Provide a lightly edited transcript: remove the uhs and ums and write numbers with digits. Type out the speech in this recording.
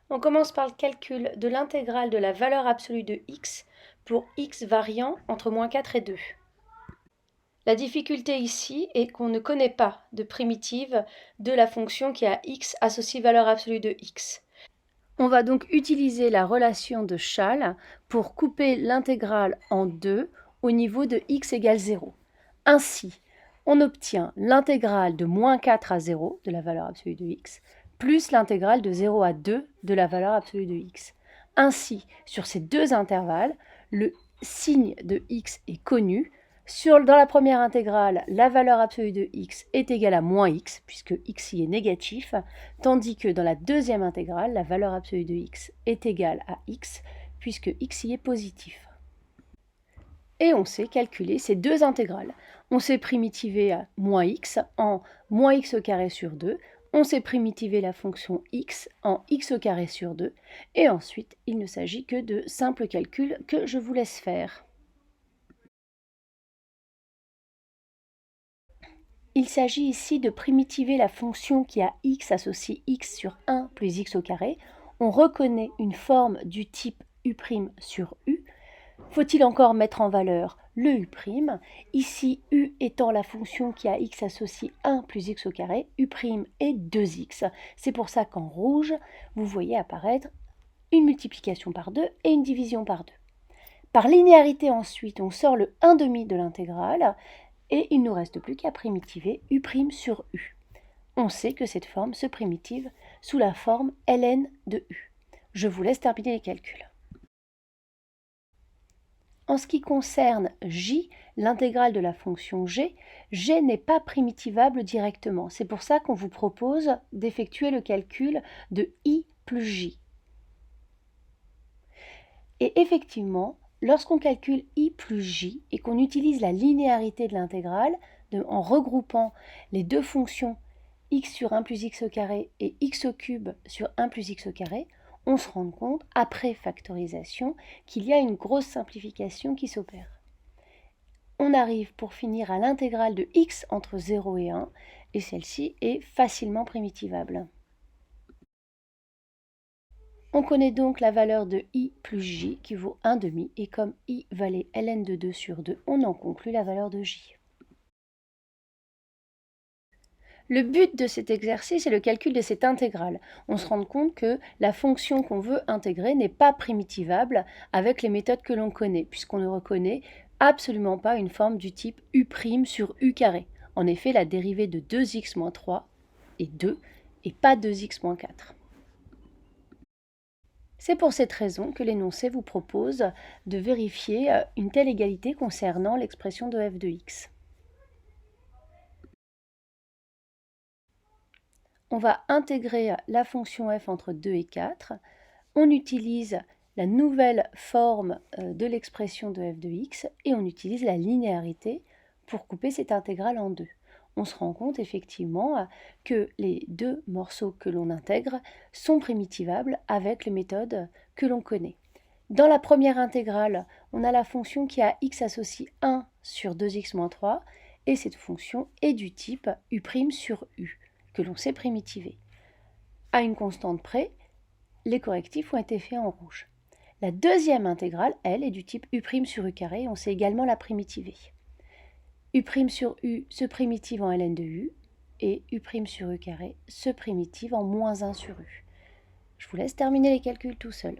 On commence par le calcul de l'intégrale de la valeur absolue de x pour x variant entre -4 et 2. La difficulté ici est qu'on ne connaît pas de primitive de la fonction qui a x associée valeur absolue de x. On va donc utiliser la relation de Schall pour couper l'intégrale en deux au niveau de x égale 0. Ainsi, on obtient l'intégrale de -4 à 0 de la valeur absolue de x plus l'intégrale de 0 à 2 de la valeur absolue de x. Ainsi, sur ces deux intervalles, le signe de x est connu. Dans la première intégrale, la valeur absolue de x est égale à -x, puisque x y est négatif, tandis que dans la deuxième intégrale, la valeur absolue de x est égale à x, puisque x y est positif. Et on sait calculer ces deux intégrales. On sait primitiver à -x en -x au carré sur 2, on sait primitiver la fonction x en x au carré sur 2, et ensuite il ne s'agit que de simples calculs que je vous laisse faire. Il s'agit ici de primitiver la fonction qui a x associée x sur 1 plus x au carré. On reconnaît une forme du type u' sur u. Faut-il encore mettre en valeur le u'? Ici, u étant la fonction qui a x associé 1 plus x au carré, u' est 2x. C'est pour ça qu'en rouge, vous voyez apparaître une multiplication par 2 et une division par 2. Par linéarité ensuite, on sort le 1/2 de l'intégrale et il ne nous reste plus qu'à primitiver u' sur u. On sait que cette forme se primitive sous la forme ln de u. Je vous laisse terminer les calculs. En ce qui concerne j, l'intégrale de la fonction g n'est pas primitivable directement. C'est pour ça qu'on vous propose d'effectuer le calcul de i plus j. Et effectivement, lorsqu'on calcule i plus j et qu'on utilise la linéarité de l'intégrale, en regroupant les deux fonctions x sur 1 plus x au carré et x au cube sur 1 plus x au carré, on se rend compte, après factorisation, qu'il y a une grosse simplification qui s'opère. On arrive pour finir à l'intégrale de x entre 0 et 1, et celle-ci est facilement primitivable. On connaît donc la valeur de i plus j qui vaut 1/2, et comme i valait ln de 2 sur 2, on en conclut la valeur de j. Le but de cet exercice est le calcul de cette intégrale. On se rend compte que la fonction qu'on veut intégrer n'est pas primitivable avec les méthodes que l'on connaît, puisqu'on ne reconnaît absolument pas une forme du type u' sur u carré. En effet, la dérivée de 2x moins 3 est 2 et pas 2x moins 4. C'est pour cette raison que l'énoncé vous propose de vérifier une telle égalité concernant l'expression de f de x. On va intégrer la fonction f entre 2 et 4. On utilise la nouvelle forme de l'expression de f de x et on utilise la linéarité pour couper cette intégrale en deux. On se rend compte effectivement que les deux morceaux que l'on intègre sont primitivables avec les méthodes que l'on connaît. Dans la première intégrale, on a la fonction qui a x associé 1 sur 2x moins 3 et cette fonction est du type u' sur u que l'on sait primitiver. À une constante près, les correctifs ont été faits en rouge. La deuxième intégrale, elle, est du type u' sur u carré, on sait également la primitiver. U' sur u se primitive en ln de u, et u' sur u carré se primitive en -1 sur u. Je vous laisse terminer les calculs tout seul.